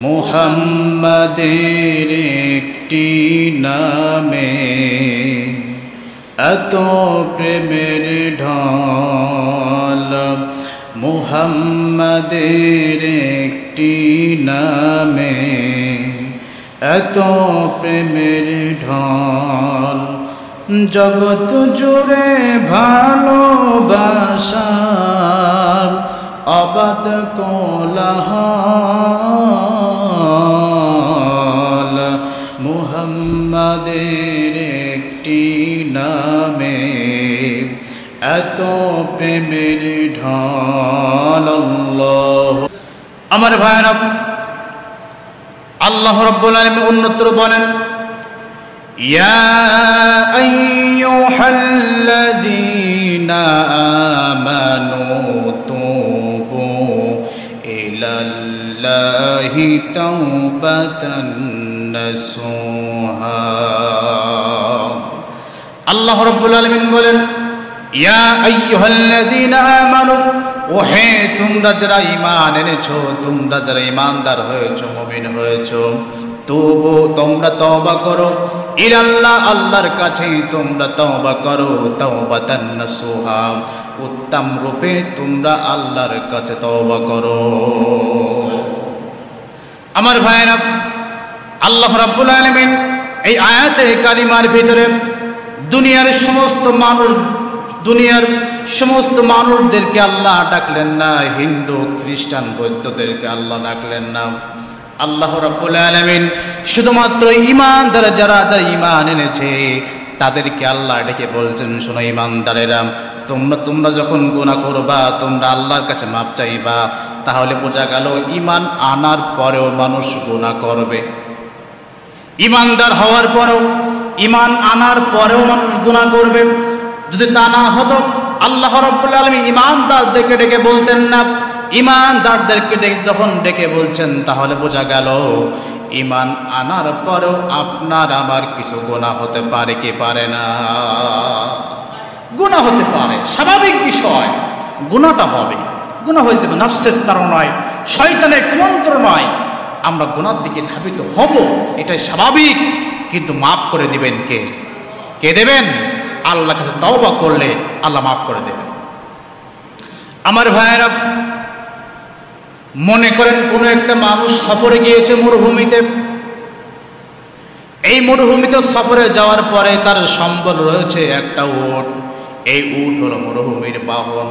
মুহাম্মাদের একটি নামে এত প্রেমের ঢল, মুহাম্মাদের একটি নামে এত প্রেমের ঢল, জগৎ জুড়ে ভালোবাসার অবাধ কোলাহল, মুহাম্মাদের একটি নামে এত প্রেমের ঢল। আমার ভাইরা, আল্লাহ রাব্বুল আলামিন অন্যত্র বলেন, ইয়া আইয়ুহাল্লাযীনা আমানু তুবু ইলাল্লাহি তাওবাতান নাসুহা। আল্লাহ রাব্বুল আলামিন বলেন, ইয়া আইয়ুহাল্লাযীনা আমানু, ও হে তোমরা যারা ঈমান এনেছো, তোমরা যারা ঈমানদার হয়েছো, মুমিন হয়েছো, তবু তোমরা তওবা করো ইলাল্লাহ, আল্লাহর কাছে তোমরা তওবা করো, তাওবাতান নাসুহা, উত্তম রূপে তোমরা আল্লাহর কাছে তওবা করো। আমার ভাইরা, আল্লাহ রাব্বুল আলামিন এই আয়াতে কারিমার ভিতরে দুনিয়ার সমস্ত মানুষদেরকে আল্লাহ ডাকলেন না, হিন্দু খ্রিস্টান বৌদ্ধদেরকে আল্লাহ ডাকলেন না। আল্লাহ রাব্বুল আলামিন শুধুমাত্র ঈমানদার যারা ঈমান এনেছে তাদেরকে আল্লাহ ডেকে বলছেন, শোনো ঈমানদারেরা, তোমরা যখন গুনাহ করবা, তোমরা আল্লাহর কাছে মাপ চাইবা, তাহলে বোঝা গেল ঈমান আনার পরেও মানুষ গুনাহ করবে। ঈমানদার হওয়ার পরেও, ঈমান আনার পরেও মানুষ গুনাহ করবে। যদি তা না হতো আল্লাহ রাব্বুল আলামিন ঈমানদারদেরকে ডেকে বলতেন না। ঈমানদারদেরকে যখন ডেকে বলছেন, তাহলে বোঝা গেল ঈমান আনার পরেও আপনার আমার কিছু গুনাহ হতে পারে কি পারে না? গুনাহ হতে পারে, স্বাভাবিক বিষয়, গুনাহটা হবে, গুনাহ হয়ে যাবে, নফসের তাড়নায়, শয়তানের কুমন্ত্রণায় আমরা গুনাহর দিকে ধাবিত হব, এটাই স্বাভাবিক। কিন্তু মাফ করে দিবেন কে? কে দেবেন? আল্লাহর কাছে তওবা করলে আল্লাহ মাফ করে দেবেন। আমার ভাইয়েরা, মনে করেন কোন একটা মানুষ সফরে গিয়েছে মরুভূমিতে। এই মরুভূমিতে সফরে যাওয়ার পরে তার সম্বল রয়েছে একটা উট। এই উট হলো মরুভূমির বাহন।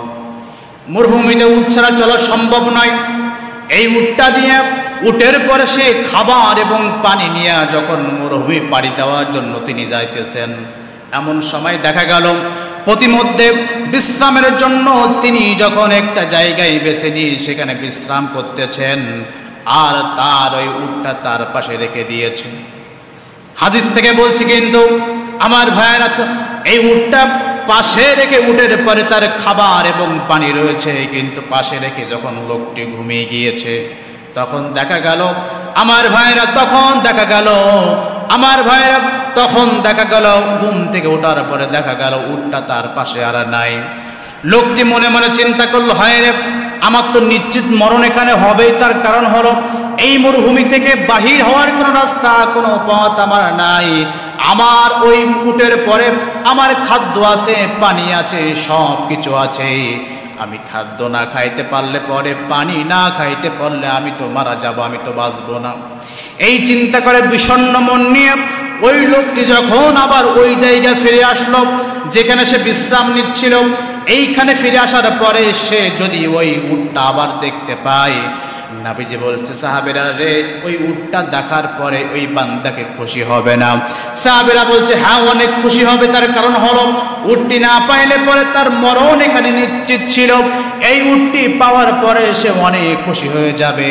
মরুভূমিতে উট ছাড়া চলা সম্ভব নয়। এই উটটা দিয়ে, উটের পরে সে খাবার এবং পানি নিয়ে যখন মরুভূমি পাড়ি দেওয়ার জন্য তিনি যাইতেছেন, এমন সময় দেখা গেল প্রতিমধ্যে বিশ্রামের জন্য তিনি যখন একটা জায়গায় বেছে নিয়ে সেখানে বিশ্রাম করতেছেন, আর তার ওই উটটা তার পাশে রেখে দিয়েছেন। হাদিস থেকে বলছি, কিন্তু আমার ভাইয়েরা, এই উটটা পাশে রেখে, উটের পরে তার খাবার এবং পানি রয়েছে, কিন্তু পাশে রেখে যখন লোকটি ঘুমিয়ে গিয়েছে, তখন দেখা গেল আমার ভাইয়েরা, তখন দেখা গেল ঘুম থেকে ওঠার পরে দেখা গেল উটটা তার পাশে আর নাই। লোকটি মনে মনে চিন্তা করলো, হায় রে, আমার তো নিশ্চিত মরণ এখানে হবেই। তার কারণ হলো এই মরুভূমি থেকে বাহির হওয়ার কোনো রাস্তা, কোনো পথ আমার নাই। আমার ওই উটের পরে আমার খাদ্য আছে, পানি আছে, সব কিছু আছে। আমি খাদ্য না খাইতে পারলে পরে, পানি না খাইতে পারলে আমি তো মারা যাব, আমি তো বাঁচব না। এই চিন্তা করে বিষণ্ণ মন নিয়ে ওই লোকটি যখন আবার ওই জায়গায় ফিরে আসলো যেখানে সে বিশ্রাম নিচ্ছিল, এইখানে ফিরে আসার পরে সে যদি ওই উটটা আবার দেখতে পায়, নবীজি বলছে, সাহাবীরা রে, ওই উটটা দেখার পরে ওই বান্দাকে খুশি হবে না? সাহাবীরা বলছে, হ্যাঁ, অনেক খুশি হবে। তার কারণ হলো উটটি না পাইলে পরে তার মরণ এখানে নিশ্চিত ছিল, এই উটটি পাওয়ার পরে সে অনেক খুশি হয়ে যাবে।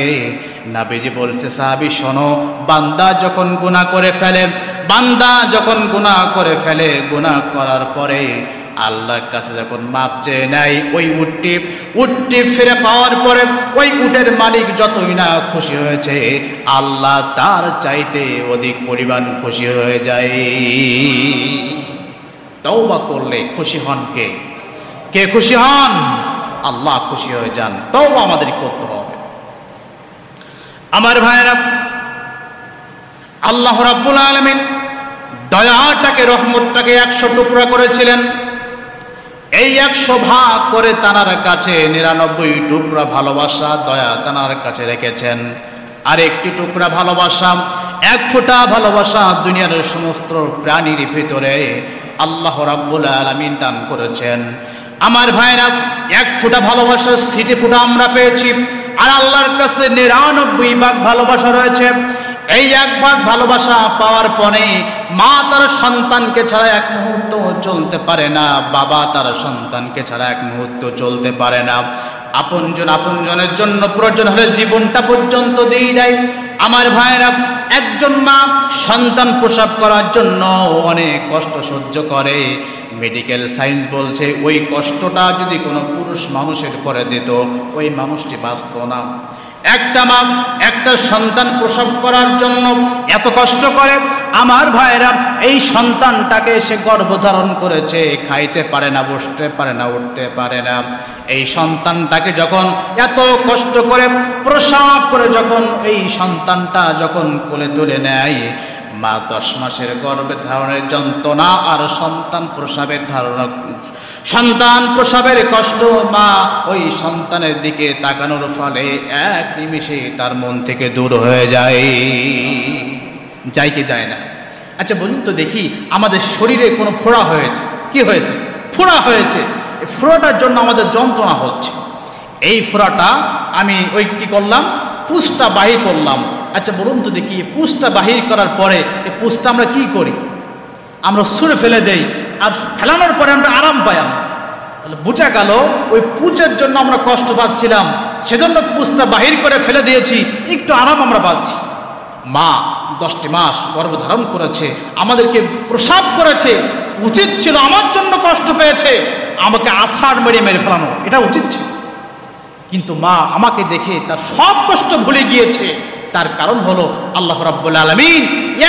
নবীজি বলছে, সাহাবী শোনো, বান্দা যখন গুনাহ করে ফেলে, গুনাহ করার পরে আল্লাহর কাছে যখন মাপ চেয়ে নেয়, ওই উটটি ফিরে পাওয়ার পরে ওই উটের মালিক যতই না খুশি হয়েছে, আল্লাহ তার চাইতে অধিক পরিমাণ খুশি হয়ে যায়। তওবা করলে খুশি হন কে? কে খুশি হন? আল্লাহ খুশি হয়ে যান। তওবা আমাদের করতে হবে। আমার ভাইরা, আল্লাহ রাব্বুল আলামিন দয়াটাকে, রহমতটাকে 100 টুকরা করেছিলেন। এই 100 ভাগ করে তানার কাছে 99 টুকরা ভালোবাসা, দয়া তানার কাছে রেখেছেন। আর একটি টুকরা ভালোবাসা, 1 ফোঁটা ভালোবাসা দুনিয়ার সমস্ত প্রাণীর ভিতরে আল্লাহ রাব্বুল আলামিন দান করেছেন। আমার ভাইরা, 1 ফোঁটা ভালোবাসার সিটি ফোঁটা আমরা পেয়েছি, আর আল্লাহর কাছে 99 ভাগ ভালোবাসা রয়েছে। এই 1 ভাগ ভালোবাসা পাওয়ার পরে মা তার সন্তানকে ছাড়া 1 মুহূর্ত চলতে পারে না, বাবা তার সন্তানকে ছাড়া 1 মুহূর্ত চলতে পারে না। আপনজনের জন্য প্রয়োজন হলে জীবনটা পর্যন্ত দিয়ে দেয়। আমার ভাইরা, একজন মা সন্তান প্রসব করার জন্য অনেক কষ্ট সহ্য করে। মেডিকেল সায়েন্স বলছে ওই কষ্টটা যদি কোনো পুরুষ মানুষের পরে দিত, ওই মানুষটি বাঁচত না। একটা মা একটা সন্তান প্রসব করার জন্য এত কষ্ট করে। আমার ভাইরা, এই সন্তানটাকে সে গর্ভধারণ করেছে, খাইতে পারে না, বসতে পারে না, উঠতে পারে না। এই সন্তানটাকে যখন এত কষ্ট করে প্রসব করে যখন এই সন্তানটা যখন কোলে তুলে নেয়, মা 10 মাসের গর্ভে ধারণের যন্ত্রণা আর সন্তান প্রসবের কষ্ট, মা ওই সন্তানের দিকে তাকানোর ফলে 1 নিমিষে তার মন থেকে দূর হয়ে যায়। যায় কি যায় না? আচ্ছা বলুন তো দেখি, আমাদের শরীরে কোনো ফোড়া হয়েছে, কি হয়েছে? ফোড়া হয়েছে। এই ফোড়াটার জন্য আমাদের যন্ত্রণা হচ্ছে। এই ফোড়াটা আমি ওই কি করলাম, পুষটা বাহির করলাম। আচ্ছা বলুন তো দেখি, পুষটা বাহির করার পরে এই পুষটা আমরা কি করি? আমরা ছুঁড়ে ফেলে দেই, আর ফেলানোর পরে আমরা আরাম পাই। তাহলে বোঝা গেল ওই পুচের জন্য আমরা কষ্ট পাচ্ছিলাম, সেজন্য পুষটা বাহির করে ফেলে দিয়েছি, একটু আরাম আমরা পাচ্ছি। মা 10টি মাস গর্ভধারণ করেছে, আমাদেরকে প্রসব করেছে, উচিত ছিল আমার জন্য কষ্ট পেয়েছে, আমাকে আছাড় মেরে ফেলানো, এটা উচিত ছিল। কিন্তু মা আমাকে দেখে তার সব কষ্ট ভুলে গিয়েছে। তার কারণ হলো আল্লাহ রাব্বুল আলামিন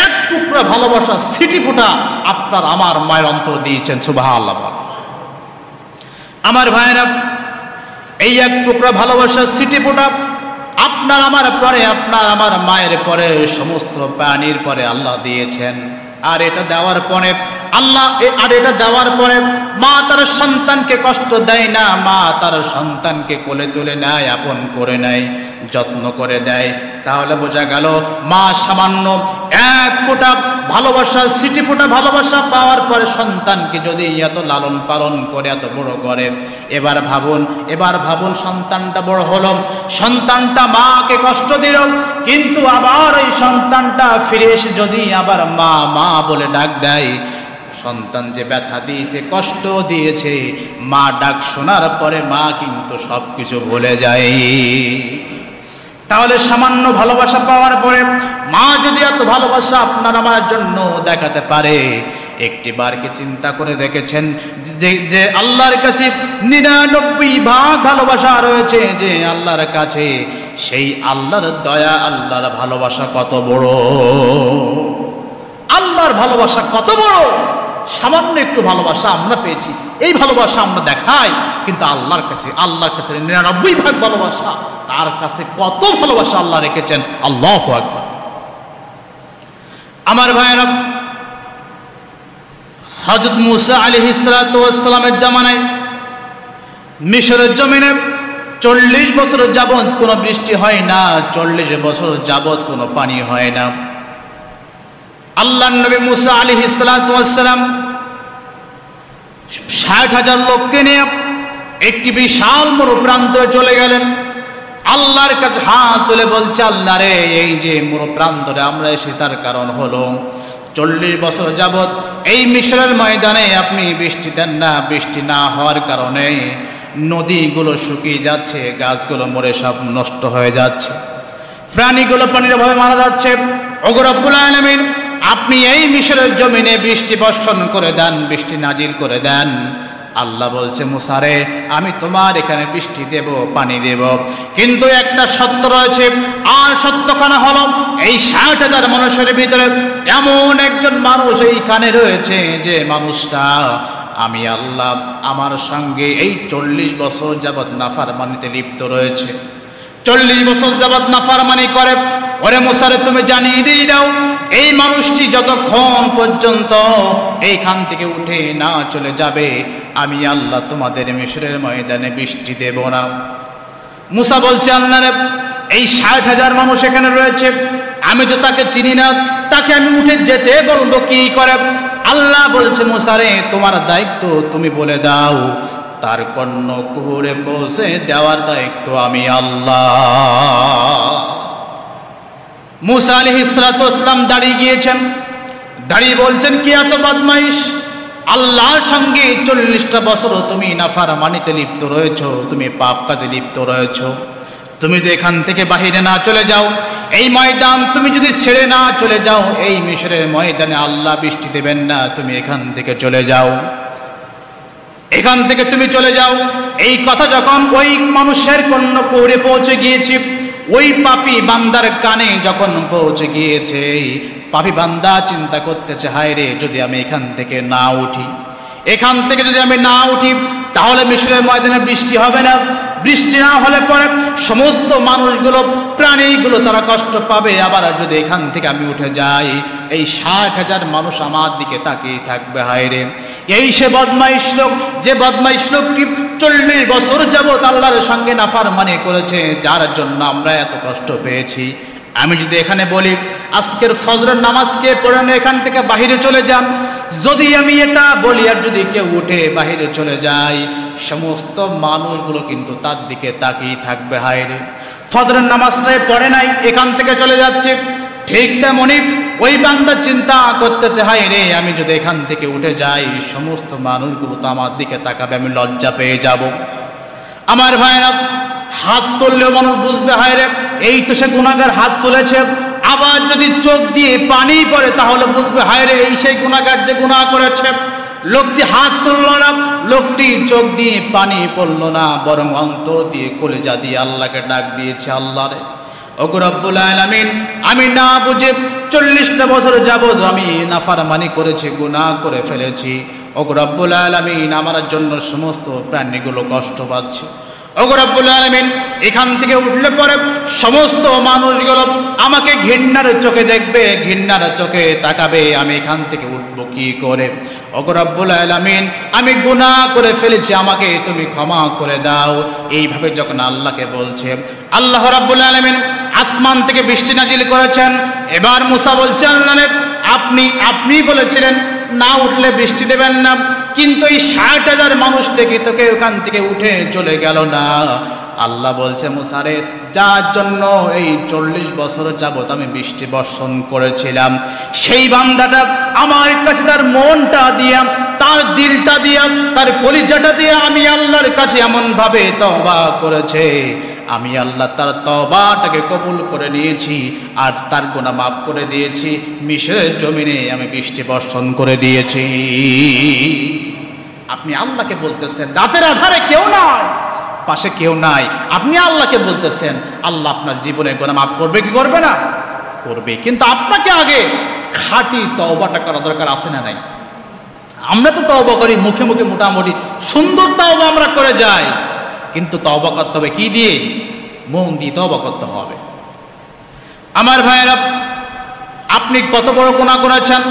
1 টুকরা ভালোবাসা সিটি ফোঁটা আপনার আমার মায়ের অন্তর দিয়েছেন। সুবহানাল্লাহ। আমার ভাইরা, এই 1 টুকরা ভালোবাসা সিটি ফোঁটা আপনার আমার পরে, আপনার আমার মায়ের পরে, সমস্ত প্রাণীর পরে আল্লাহ দিয়েছেন। আর এটা দেওয়ার পরে মা তার সন্তানকে কষ্ট দেয় না, মা তার সন্তানকে কোলে তুলে নেয়, আপন করে নেয়, যত্ন করে দেয়। তাহলে বোঝা গেল মা সামান্য 1 ফোঁটা ভালোবাসা, সিটি ফোঁটা ভালোবাসা পাওয়ার পরে সন্তানকে যদি এত লালন পালন করে, এত বড় করে, এবার ভাবুন সন্তানটা বড় হলো, সন্তানটা মাকে কষ্ট দিল, কিন্তু আবার এই সন্তানটা ফিরে এসে যদি আবার মা মা বলে ডাক দেয়, সন্তান যে ব্যথা দিয়েছে, কষ্ট দিয়েছে, মা ডাক শোনার পরে মা কিন্তু সবকিছু ভুলে যায়। তাহলে সামান্য ভালোবাসা পাওয়ার পরে মা যদি এত ভালোবাসা আপনার আমার জন্য দেখাতে পারে, একটি বার কি চিন্তা করে দেখেছেন যে আল্লাহর কাছে 99 ভাগ ভালোবাসা রয়েছে, যে আল্লাহর কাছে সেই আল্লাহর দয়া, আল্লাহর ভালোবাসা কত বড়, আল্লাহর ভালোবাসা কত বড়। সামান্য একটু ভালোবাসা আমরা পেয়েছি, এই ভালোবাসা আমরা দেখাই, কিন্তু আল্লাহর কাছে 99 ভাগ ভালোবাসা, তার কাছে কত ভালোবাসা আল্লাহ রেখেছেন। আল্লাহু আকবার। আমার ভাইয়েরা, হযরত মুসা আলাইহিস সালাতু ওয়াস সালামের জামানায় মিশরের জমিনে 40 বছর যাবত কোনো বৃষ্টি হয় না, 40 বছর যাবত কোনো পানি হয় না। আল্লাহর নবী মুসা আলাইহিস সালাতু ওয়াস সালাম 60,000 লোককে নিয়ে একটি বিশাল মরুপ্রান্তরে চলে গেলেন। আল্লাহর কাছে হাত তুলে বলছে, আল্লাহ রে, এই যে মরুপ্রান্তরে আমরা এসেছি তার কারণ হলো 40 বছর যাবত এই মিশরের ময়দানে আপনি বৃষ্টি দেন না, বৃষ্টি না হওয়ার কারণে নদীগুলো শুকিয়ে যাচ্ছে, গাছগুলো মরে সব নষ্ট হয়ে যাচ্ছে, প্রাণীগুলো পানির অভাবে মারা যাচ্ছে। ওগো রব্বুল আলামিন, আপনি এই মিশরের জমিনে বৃষ্টি বর্ষণ করে দেন, বৃষ্টি নাজিল করে দেন। আল্লাহ বলছে, মুসা রে, আমি তোমার এখানে বৃষ্টি দেব, পানি দেব, কিন্তু একটা সত্য রয়েছে, আর সত্যখানা হলো এই 60,000 মানুষের ভিতরে এমন একজন মানুষ এইখানে রয়েছে, যে মানুষটা আমি আল্লাহ আমার সঙ্গে এই 40 বছর যাবৎ নাফরমানিতে লিপ্ত রয়েছে। 40 বছর যাবত নাফরমানি করে। ওরে মুসা রে, তুমি জানিয়ে দিয়ে দাও এই মানুষটি যতক্ষণ পর্যন্ত এইখান থেকে উঠে না চলে যাবে, আমি আল্লাহ তোমাদের মিশরের ময়দানে বৃষ্টি দেব না। মুসা বলছে, আল্লাহ রে, এই 60,000 মানুষ এখানে রয়েছে, আমি তো তাকে চিনি না, তাকে আমি উঠে যেতে বলবো কি করে? আল্লাহ বলছে, মুসা রে, তোমার দায়িত্ব তুমি বলে দাও, তার কর্ণকুহরে পৌঁছে দেওয়ার দায়িত্ব আমি আল্লাহ। মুসা আলাইহিস সালাতু ওয়াস সালাম দাঁড়িয়ে গিয়েছেন, দাঁড়িয়ে বলছেন, কি আছো বদমাইশ, আল্লাহর সঙ্গে 40টা বছর তুমি নাফরমানিতে লিপ্ত রয়েছো, তুমি পাপ কাজে লিপ্ত রয়েছো। তুমি যদি এখান থেকে বাহিরে না চলে যাও, এই ময়দান তুমি যদি ছেড়ে না চলে যাও, এই মিশরের ময়দানে আল্লাহ বৃষ্টি দেবেন না। তুমি এখান থেকে চলে যাও, এখান থেকে তুমি চলে যাও। এই কথা যখন ওই মানুষের কর্ণকুহরে পৌঁছে গিয়েছে, ওই পাপী বান্দার কানে যখন পৌঁছে গিয়েছে, পাপী বান্দা চিন্তা করতেছে, হায় রে, যদি আমি এখান থেকে না উঠি, এখান থেকে যদি আমি না উঠি, তাহলে মিশরের ময়দানে বৃষ্টি হবে না। বৃষ্টি না হলে পরে সমস্ত মানুষগুলো, প্রাণীগুলো তারা কষ্ট পাবে। আবার যদি এখান থেকে আমি উঠে যাই, এই 60,000 মানুষ আমার দিকে তাকিয়ে থাকবে, হায় রে। এই সে বদমাইশ লোক, যে বদমাইশ লোকটি 40 বছর যাবত আল্লাহর সঙ্গে নাফরমানি করেছে, যার জন্য আমরা এত কষ্ট পেয়েছি। আমি যদি এখানে বলি আজকের ফজরের নামাজকে পড়ে এখান থেকে বাহিরে চলে যান, যদি আমি এটা বলি আর যদি কেউ উঠে বাহিরে চলে যায়, সমস্ত মানুষগুলো কিন্তু তার দিকে তাকিয়ে থাকবে, হায় রে, ফজরের নামাজটাই পড়ে নাই, এখান থেকে চলে যাচ্ছে। ঠিক তেমনি ওই বান্দা চিন্তা করতেছে, হায় রে, আমি যদি এখান থেকে উঠে যাই, সমস্ত মানুষগুলো তো আমার দিকে তাকাবে, আমি লজ্জা পেয়ে যাব। আমার ভাইরা, হাত তুললেও মানুষ বুঝবে, হায় রে, এই তো সে গুনাহগার হাত তুলেছে। আবার যদি চোখ দিয়ে পানি পড়ে, তাহলে বুঝবে, হায় রে, এই সেই গুনাহগার যে গুনাহ করেছে। লোকটি হাত তুলল না, লোকটি চোখ দিয়ে পানি পড়ল না, বরং অন্তর দিয়ে কলিজা দিয়ে আল্লাহকে ডাক দিয়েছে, আল্লাহ রে, ওগো রব্বুল আলামিন, আমি না বুঝে 40টা বছর যাবত আমি নাফরমানি করেছি, গুনাহ করে ফেলেছি। ওগো রব্বুল আলামিন, আমার জন্য সমস্ত প্রাণীগুলো কষ্ট পাচ্ছে। ওগো রব্বুল আলামিন, এখান থেকে উঠলে পরে সমস্ত মানুষগুলো আমাকে ঘৃণার চোখে দেখবে, ঘৃণার চোখে তাকাবে, আমি এখান থেকে উঠবো কি করে? ওগো রব্বুল আলামিন, আমি গুনাহ করে ফেলেছি, আমাকে তুমি ক্ষমা করে দাও। এইভাবে যখন আল্লাহকে বলছে, আল্লাহ রাব্বুল আলামিন আসমান থেকে বৃষ্টি নাজিল করেছেন। এবার মুসা বলছেন, আপনি বলেছিলেন না উঠলে বৃষ্টি দেবেন না, কিন্তু এই 60,000 মানুষ থেকে তোকে ওখান থেকে উঠে চলে গেল না। আল্লাহ বলছে, মুসা রে, যার জন্য এই 40 বছর যাবত আমি বৃষ্টি বর্ষণ করেছিলাম, সেই বান্দাটা আমার কাছে তার মনটা দিয়া, তার দিলটা দিয়া, তার কলিজাটা দিয়া আমি আল্লাহর কাছে এমন ভাবে তওবা করেছে, আমি আল্লাহ তার তওবাটাকে কবুল করে নিয়েছি, আর তার গুনাহ মাফ করে দিয়েছি। মিশরের জমিনে আমি বৃষ্টি বর্ষণ করে দিয়েছি। আপনি আল্লাহকে বলতেছেন, রাতের আধারে কেউ নাই, পাশে কেউ নাই, আপনি আল্লাহকে বলতেছেন, আল্লাহ আপনার জীবনে গুনাহ মাফ করবে কি করবে না? করবে। কিন্তু আপনাকে আগে খাঁটি তওবাটা করা দরকার আছে না নাই? আমরা তো তওবা করি মুখে মুখে, মোটামুটি সুন্দর তওবা আমরা করে যাই, কিন্তু তওবা করতে হবে কি দিয়ে? মন দিয়ে তওবা করতে হবে। আমার ভাইয়েরা, আপনি কত বড় গুনাহ করেছেন,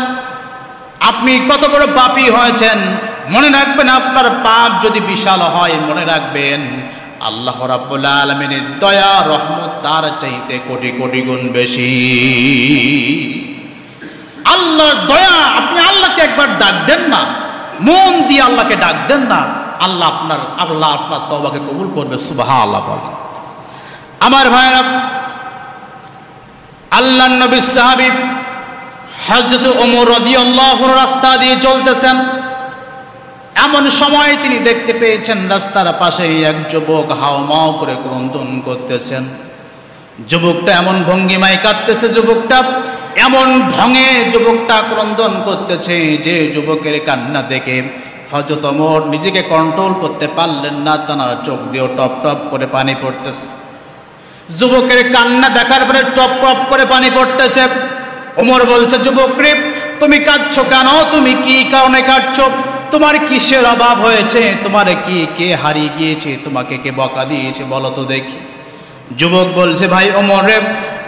আপনি কত বড় পাপী হয়েছেন, মনে রাখবেন, আপনার পাপ যদি বিশাল হয়, মনে রাখবেন আল্লাহ রাব্বুল আলামিনের দয়া রহমত তার চাইতে কোটি কোটি গুণ বেশি। আল্লাহর দয়া, আপনি আল্লাহকে একবার ডাক দেন না, মন দিয়ে আল্লাহকে ডাক দেন না, আল্লাহ আপনার তওবাকে কবুল করবে। সুবহানাল্লাহ বলেন। আমার ভাইরা, আল্লাহর নবী সাহাবী হযরত ওমর রাদিয়াল্লাহু আনহু রাস্তা দিয়ে চলতেছেন, এমন সময় তিনি দেখতে পেয়েছেন রাস্তার পাশে এক যুবক হাওমাও করে ক্রন্দন করতেছেন। যুবকটা এমন ভঙ্গিমায় কাঁদতেছে, যুবকটা এমন ঢঙে যুবকটা ক্রন্দন করতেছে, যে যুবকের কান্না দেখে হযরত ওমর নিজেকে কন্ট্রোল করতে পারলেন না, তার চোখ দিয়ে টপ টপ করে পানি পড়তেছে। যুবকের কান্না দেখার পরে টপ টপ করে পানি পড়তেছে। ওমর বলছে, যুবক রে, তুমি কাঁদছো কেন? তুমি কি কারণে কাঁদছো? তোমার কিসের অভাব হয়েছে? তোমার কি কে হারিয়ে গিয়েছে? তোমাকে কে বকা দিয়েছে? বলো তো দেখি। যুবক বলছে, ভাই ওমর রে,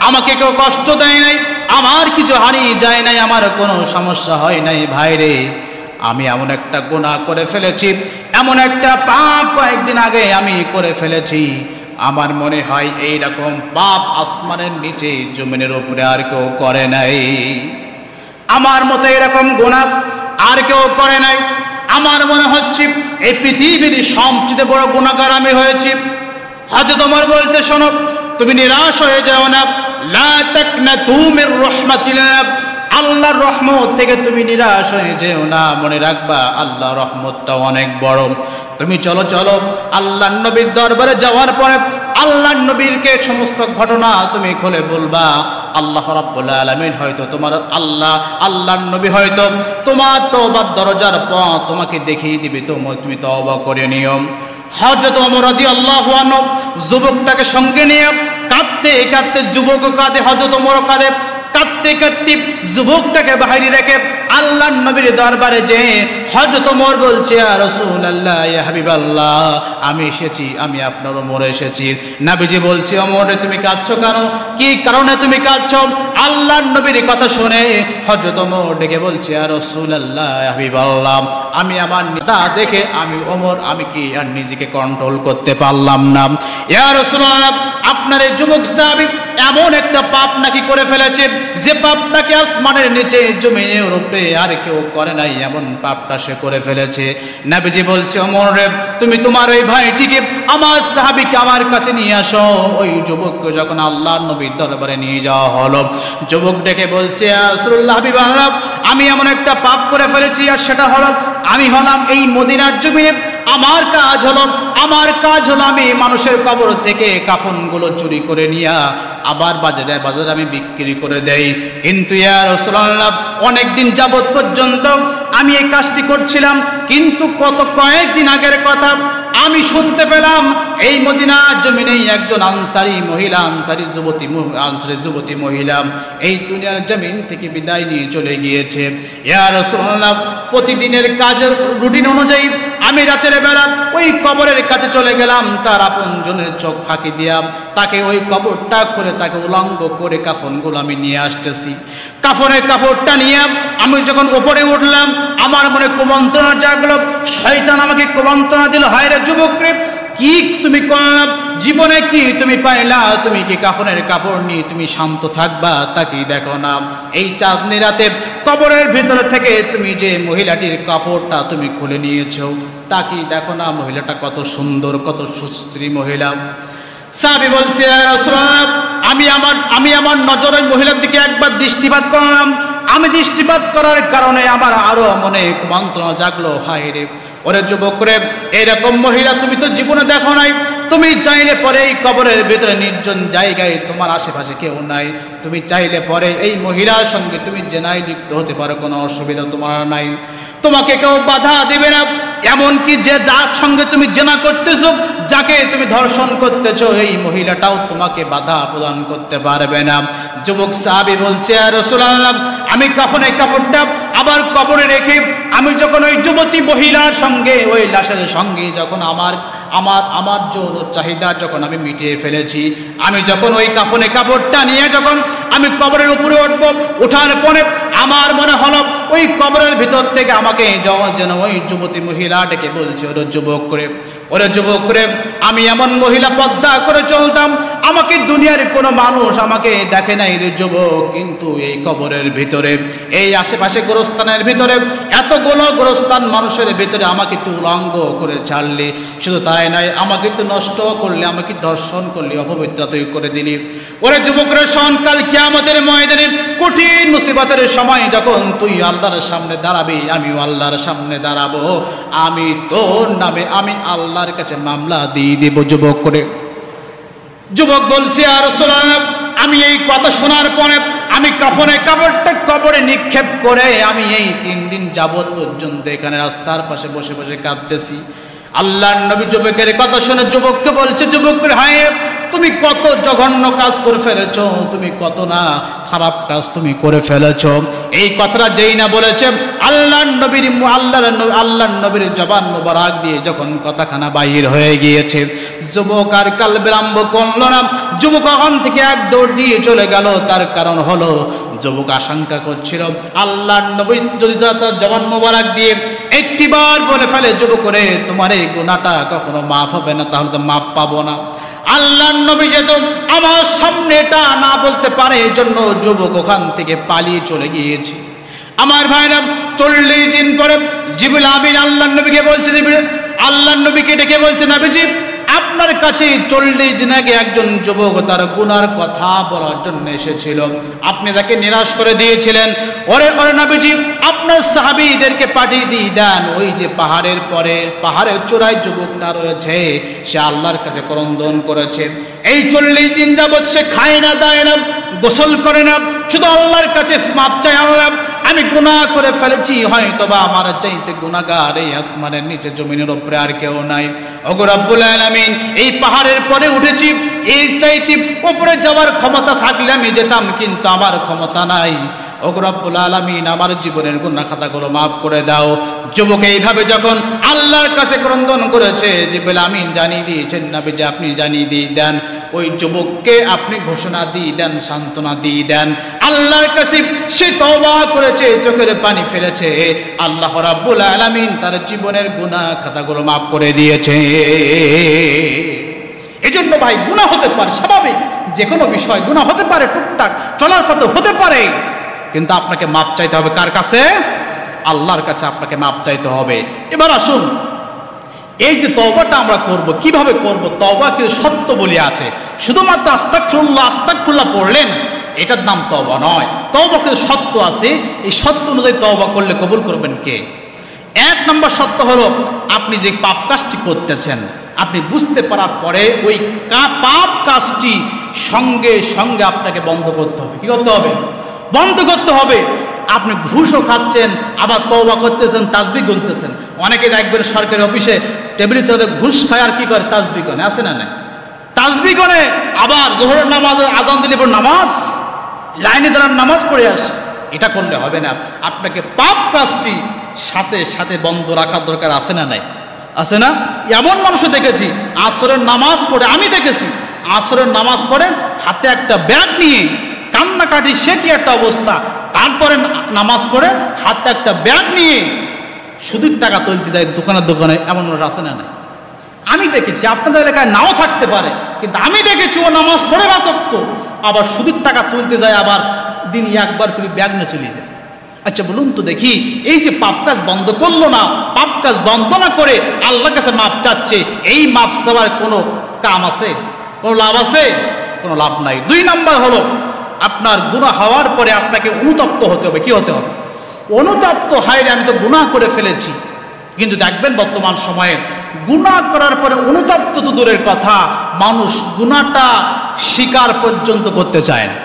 আমাকে কেউ কষ্ট দেয় নাই, আমার কিছু হারিয়ে যায় নাই, আমার কোনো সমস্যা হয় নাই। ভাই রে, আমি এমন একটা গুনাহ করে ফেলেছি, এমন একটা পাপ কয়েকদিন আগে আমি করে ফেলেছি, আমার মনে হয় এই রকম পাপ আসমানের নিচে জমিনের উপরে আর কেউ করে নাই। আমার মতো এরকম গুনাহ আর কেউ করে নাই। আমার মনে হচ্ছে এই পৃথিবীর সবচেয়ে বড় গুনাহগার আমি হয়েছি। হযরত ওমর বলছে, শোনো, তুমি নিরাশ হয়ে যাও না, লা তাকনাতু মির রাহমাতিল্লাহ, আল্লাহর রহমত থেকে তুমি নিরাশ হয়ে যেও না। মনে রাখবা আল্লাহর রহমতটা অনেক বড়। তুমি চলো চলো আল্লাহর নবীর দরবারে যাওয়ার পরে আল্লাহর নবীরকে সমস্ত ঘটনা তুমি খুলে বলবা। আল্লাহ রাব্বুল আলামিন হয়তো তোমার আল্লাহর নবী হয়তো তোমার তওবার দরজার পথ তোমাকে দেখিয়ে দিবে, তুমি তওবা করে নিও। হযরত ওমর রাদিয়াল্লাহু আনহু যুবকটাকে সঙ্গে নিয়ে কাঁদতে কাঁদতে, যুবক কাঁদে, হযরত ওমর কাঁদে, কাঁদতে কাঁদতে যুবকটাকে বাইরে রেখে আল্লাহর নবীর দরবারে যে হযরত ওমর বলছে, ইয়া রাসূলুল্লাহ, ইয়া হাবিবাল্লাহ, আমি এসেছি, আমি আপনার ওমর এসেছি। নবীজি বলছে, ওমর তুমি কাঁদছো কেন? কি কারণে তুমি কাঁদছো? আল্লাহর নবীর কথা শুনে হযরত ওমর ডেকে বলছে, ইয়া রাসূলুল্লাহ, ইয়া হাবিবাল্লাহ, আমি আমার নেতা দেখে আমি ওমর, আমি কি আর নিজেকে কন্ট্রোল করতে পারলাম না। ইয়া রাসূলুল্লাহ, আপনার এই যুবক সাহাবী এমন একটা পাপ নাকি করে ফেলেছে যে পাপটাকে আসমানের নিচে জমিনের উপরে আর কেউ করে নাই, এমন পাপটা সে করে ফেলেছে। নবীজি বলছে, ওমর রে, তুমি তোমার ওই ভাইটিকে, আমার সাহাবীকে আমার কাছে নিয়ে আসো। ওই যুবককে যখন আল্লাহর নবীর দরবারে নিয়ে যাওয়া হলো, যুবক ডেকে বলছে, ইয়া রাসূলুল্লাহ, হাবিবাল্লাহ, আমি এমন একটা পাপ করে ফেলেছি, আর সেটা হলো আমি হলাম এই মদিনার জমিনে, আমার কাজ হলো আমি মানুষের কবর থেকে কাফনগুলো চুরি করে নিয়ে আবার বাজারে আমি বিক্রি করে দেই। কিন্তু ইয়া রাসূলুল্লাহ, অনেকদিন যাবত পর্যন্ত আমি এই কাজটি করছিলাম, কিন্তু কয়েকদিন আগের কথা আমি শুনতে পেলাম এই মদিনার জমিনে একজন আনসারী যুবতী মহিলা এই দুনিয়ার জমিন থেকে বিদায় নিয়ে চলে গিয়েছে। ইয়া রাসূলুল্লাহ, প্রতিদিনের কাজের রুটিন অনুযায়ী আমি রাতের বেলা ওই কবরের কাছে চলে গেলাম, তার আপনজনের চোখ ফাঁকি দিয়া তাকে ওই কবরটা খুলে তাকে উলঙ্গ করে কাফনগুলো আমি নিয়ে আসতেছি। কাফনের কাপড়টা নিয়ে আমি যখন উপরে উঠলাম, আমার মনে কুমন্ত্রণা জাগলো, শয়তান আমাকে কুমন্ত্রণা দিল, হায় রে যুবক রে, কি তুমি করলাম জীবনে, কি তুমি পাইলা? তুমি কি কাফনের কাপড় নিয়ে তুমি শান্ত থাকবা? তাকে দেখো না, এই চাঁদনি রাতে কবরের ভিতরে থেকে তুমি যে মহিলাটির কাপড়টা তুমি খুলে নিয়েছো, তাকে দেখো না, মহিলাটা কত সুন্দর, কত সুশ্রী মহিলা। সাহাবী বলছে, ইয়া রাসূলুল্লাহ, আমি আমার নজরের মহিলার দিকে একবার দৃষ্টিপাত করলাম, আমি দৃষ্টিপাত করার কারণে আমার আরো মনে কুমন্ত্রণা জাগলো, হায় রে, ওরে যুবক রে, এরকম মহিলা তুমি তো জীবনে দেখো নাই। তুমি চাইলে পরে এই কবরের ভিতরে নির্জন জায়গায়, তোমার আশেপাশে কেউ নাই, তুমি চাইলে পরে এই মহিলার সঙ্গে তুমি জেনায় লিপ্ত হতে পারো, কোনো অসুবিধা তোমার নাই, তোমাকে কেউ বাধা দেবে না। এমনকি যে যার সঙ্গে তুমি জেনা করতেছো, যাকে তুমি ধর্ষণ করতেছো, এই মহিলাটাও তোমাকে বাধা প্রদান করতে পারবে না। যুবক সাহাবী বলছে, ইয়া রাসূলুল্লাহ, আমি কাফনের কাপড়টা আবার কবরে রেখে আমি যখন ওই যুবতী মহিলার সঙ্গে, ওই লাশের সঙ্গে যখন আমার যৌন চাহিদা যখন আমি মিটিয়ে ফেলেছি, আমি যখন ওই কাফনের কাপড়টা নিয়ে যখন আমি কবরের উপরে উঠবো, ওঠার পরে আমার মনে হলো ওই কবরের ভিতর থেকে আমাকে যেন ওই যুবতী মহিলা ডেকে বলছে, ওরে যুবক করে, আমি এমন মহিলা পর্দা করে চলতাম, আমাকে দুনিয়ার কোনো মানুষ আমাকে দেখে নাই রে যুবক, কিন্তু এই কবরের ভিতরে, এই আশেপাশে গোরস্থানের ভিতরে, এতগুলো গোরস্থান মানুষের ভিতরে আমাকে তুই উলঙ্গ করে ছাড়লি। শুধু তাই নয়, আমাকে তুই নষ্ট করলি, আমাকে ধর্ষণ করলি, অপবিত্র তুই করে দিলি। ওরে যুবকরা, সনকাল কিয়ামতের ময়দানে কঠিন মুসিবতের সময় যখন তুই আল্লাহর সামনে দাঁড়াবি, আমিও আল্লাহর সামনে দাঁড়াবো, আমি তোর নামে আমি আল্লাহর কাছে মামলা দিয়ে দেব। যুবক বলছে, ইয়া রাসূলুল্লাহ, আমি এই কথা শোনার পরে আমি কাফনের কাপড়টা কবরে নিক্ষেপ করে আমি এই 3 দিন যাবত পর্যন্ত এখানে রাস্তার পাশে বসে বসে কাঁদতেছি। আল্লাহর নবী যুবকের কথা শুনে যুবককে বলছে, যুবক, হায় তুমি কত জঘন্য কাজ করে ফেলেছো, তুমি কত না খারাপ কাজ তুমি করে ফেলেছো। এই কথাটা যেই না বলেছে আল্লাহর নবীর জবান মোবারক দিয়ে যখন কথাখানা বাহির হয়ে গিয়েছে, যুবক আর কাল বিলম্ব করল না, যুবক ওখান থেকে এক দৌড় দিয়ে চলে গেল। তার কারণ হলো যুবক আশঙ্কা করছিল আল্লাহর নবী যদি তার জবান মোবারক দিয়ে একটিবার বলে ফেলে, যুবক করে তোমার এই গুনাহটা কখনো মাফ হবে না, তাহলে তো মাফ পাবো না। আল্লাহর নবী যেহেতু আমার সামনে এটা না বলতে পারে, এই জন্য যুবক ওখান থেকে পালিয়ে চলে গিয়েছে। আমার ভাইরা 40 দিন পরে জিবরিল আমিন আল্লাহর নবীকে বলছে, আল্লাহর নবীকে ডেকে বলছে, নবীজি আপনার কাছে 40 দিন আগে একজন যুবক তার গুনার কথা বলার জন্য এসেছিল, আপনি তাকে নিরাশ করে দিয়েছিলেন। ওরে নবীজি আপনার সাহাবীদেরকে পাঠিয়ে দিয়ে দেন, ওই যে পাহাড়ের পরে পাহাড়ের চূড়ায় যুবকটা রয়েছে, সে আল্লাহর কাছে ক্রন্দন করেছে। এই 40 দিন যাবৎ সে খায় না, দায় না, গোসল করে না, শুধু আল্লাহর কাছে মাপ চায়। আমি গুনাহ করে ফেলেছি, হয়তোবা আমার চাইতে গুনাহগার এই আসমানের নিচে জমিনের উপরে আর কেউ নাই। ওগো রব্বুল আলামিন, এই পাহাড়ের পরে উঠেছি, এই চাইতে উপরে যাওয়ার ক্ষমতা থাকলে আমি যেতাম, কিন্তু আমার ক্ষমতা নাই। ওগো রব্বুল আলামিন, আমার জীবনের গুনাহ খাতাগুলো মাফ করে দাও। যুবক এইভাবে যখন আল্লাহর কাছে ক্রন্দন করেছে, জিবরিল আমিন জানিয়ে দিয়েছেন, নবীজি আপনি জানিয়ে দিয়ে দেন, ওই যুবককে আপনি ঘোষণা দিয়ে দেন, সান্ত্বনা দিয়ে দেন, আল্লাহর কাছে সে তওবা করেছে, চোখের পানি ফেলেছে, আল্লাহ রাব্বুল আলামিন তার জীবনের গুনাহ খাতাগুলো মাফ করে দিয়েছে। এজন্য ভাই গুনাহ হতে পারে, স্বাভাবিক, যে কোনো বিষয় গুনাহ হতে পারে, টুকটাক চলার পথে হতে পারে, কিন্তু আপনাকে মাপ চাইতে হবে কার কাছে? আল্লাহর কাছে আপনাকে মাপ চাইতে হবে। এবার আসুন, এই যে তওবাটা আমরা করব, কিভাবে করব? তওবা কিন্তু সত্য বলি আছে, শুধুমাত্র আস্তাগফিরুল্লাহ পড়লেন এটার নাম তওবা নয়। তওবা কিন্তু সত্য আছে, এই সত্য অনুযায়ী তওবা করলে কবুল করবেন কে? 1 নম্বর সত্য হলো, আপনি যে পাপ কাজটি করতেছেন, আপনি বুঝতে পারার পরে ওই পাপ কাজটি সঙ্গে সঙ্গে আপনাকে বন্ধ করতে হবে। কি করতে হবে? বন্ধ করতে হবে। আপনি ঘুষও খাচ্ছেন, আবার তওবা করতেছেন, তাসবিহ গুনতেছেন। অনেকে দেখবেন সরকারি অফিসে টেবিলে চলে ঘুষ খায় আর কি করে, তাসবিহ গনে, আছে না? নাই, তাসবিহ গনে, আবার যোহরের নামাজ আজান দিলে পর নামাজ লাইনে দাঁড়ান, নামাজ পড়ে আসে। এটা করলে হবে না। আপনাকে পাপ কাজটি সাথে সাথে বন্ধ রাখার দরকার, আছে না? নাই, আছে না? এমন মানুষও দেখেছি আসরের নামাজ পড়ে, আমি দেখেছি আসরের নামাজ পড়ে হাতে একটা ব্যাগ নিয়ে কান্নাকাটি, সে কি একটা অবস্থা, তারপরে নামাজ পড়ে হাতে একটা ব্যাগ নিয়ে সুদের টাকা তুলতে যায় দোকানে, এমন মানুষ আছে না? নাই, আমি দেখেছি। আপনাদের এলাকায় নাও থাকতে পারে, কিন্তু আমি দেখেছি ও নামাজ পড়ে বাঁচত, আবার সুদের টাকা তুলতে যায়, আবার দিন একবার করে ব্যাগ নিয়ে চলে যায়। আচ্ছা বলুন তো দেখি, এই যে পাপ কাজ বন্ধ করলো না, পাপ কাজ বন্ধ না করে আল্লাহর কাছে মাপ চাচ্ছে, এই মাপ চাওয়ার কোনো কাম আছে? কোনো লাভ আছে? কোনো লাভ নাই। 2 নম্বর হলো, আপনার গুনাহ হওয়ার পরে আপনাকে অনুতপ্ত হতে হবে। কি হতে হবে? অনুতপ্ত। হায় রে, আমি তো গুনাহ করে ফেলেছি। কিন্তু দেখবেন বর্তমান সময়ে গুনাহ করার পরে অনুতপ্ত তো দূরের কথা, মানুষ গুনাহটা স্বীকার পর্যন্ত করতে চায় না।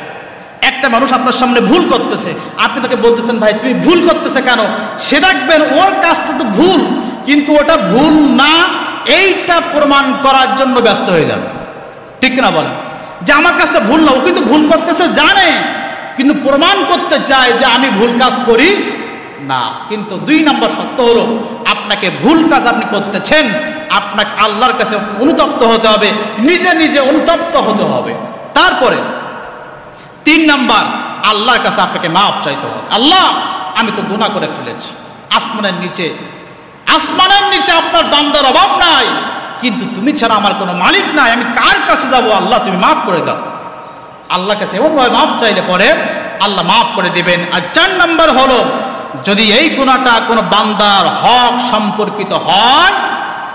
একটা মানুষ আপনার সামনে ভুল করতেছে, আপনি তাকে বলতেছেন ভাই তুমি ভুল করতেছে কেন? সে দেখবেন ওর কাজটা তো ভুল, কিন্তু ওটা ভুল না এইটা প্রমাণ করার জন্য ব্যস্ত হয়ে যাবে। ঠিক না বলেন? যে আমার কাজটা ভুল না, ও কিন্তু ভুল করতেছে জানে, কিন্তু প্রমাণ করতে চায় যে আমি ভুল কাজ করি না। কিন্তু 2 নম্বর সত্য হলো, আপনাকে ভুল কাজ আপনি করতেছেন, আপনাকে আল্লাহর কাছে অনুতপ্ত হতে হবে, নিজে নিজে অনুতপ্ত হতে হবে। তারপরে 3 নম্বর, আল্লাহর কাছে আপনাকে মাপ চাইতে হবে। আল্লাহ, আমি তো গুনাহ করে ফেলেছি, আসমানের নিচে আপনার বান্দার অভাব নাই, কিন্তু তুমি ছাড়া আমার কোনো মালিক নাই, আমি কার কাছে যাব? আল্লাহ তুমি মাফ করে দাও। আল্লাহর কাছে এমনভাবে মাফ চাইলে পরে আল্লাহ মাফ করে দিবেন। আর 4 নম্বর হলো, যদি এই গুনাহটা কোনো বান্দার হক সম্পর্কিত হয়,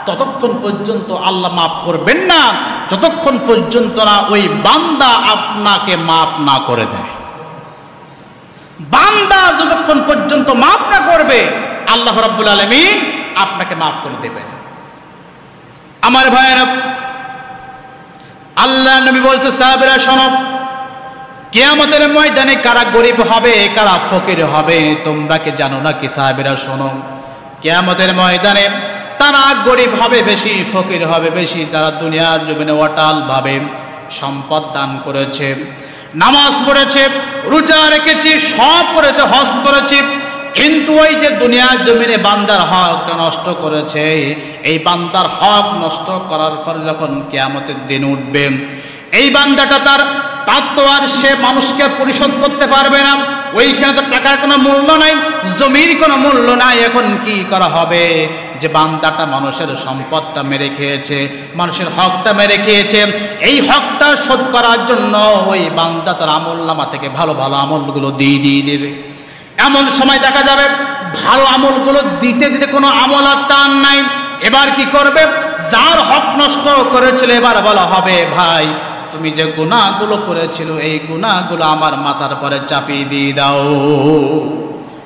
ততক্ষণ পর্যন্ত আল্লাহ মাফ করবেন না যতক্ষণ পর্যন্ত না ওই বান্দা আপনাকে মাফ না করে দেয়। বান্দা যতক্ষণ পর্যন্ত মাফ না করবে, আল্লাহ রাব্বুল আলামিন আপনাকে মাফ করে দেবেন। আমার ভাইয়েরা, আল্লাহ নবী বলছে সাহাবীরা শোনো, কিয়ামতের ময়দানে কারা গরিব হবে, কারা ফকির হবে তোমরা কি জানো না? কি সাহাবীরা শোনো, কিয়ামতের ময়দানে তারা গরিব হবে বেশি, ফকির হবে বেশি। যারা দুনিয়ার জমিনে অটাল ভাবে সম্পদ দান করেছে, নামাজ পড়েছে, রোজা রেখেছি, সব করেছে, হজ করেছি, কিন্তু ওই যে দুনিয়ার জমিনে বান্দার হকটা নষ্ট করেছে, এই বান্দার হক নষ্ট করার পর যখন কিয়ামতের দিন উঠবে, এই বান্দাটা তার তো আর সে মানুষকে পরিশোধ করতে পারবে না। ওইখানে তো টাকার কোনো মূল্য নাই, জমির কোনো মূল্য নাই। এখন কি করা হবে? যে বান্দাটা মানুষের সম্পদটা মেরে খেয়েছে, মানুষের হকটা মেরে খেয়েছে, এই হকটা শোধ করার জন্য ওই বান্দা তার আমলনামা থেকে ভালো ভালো আমলগুলো দিয়ে দেবে। এমন সময় দেখা যাবে ভালো আমলগুলো দিতে দিতে কোনো আমল আর টান নাই। এবার কি করবে? যার হক নষ্ট করেছিল এবার বলা হবে, ভাই তুমি যে গুনাহগুলো করেছিল এই গুনাহগুলো আমার মাথার পরে চাপিয়ে দিয়ে দাও।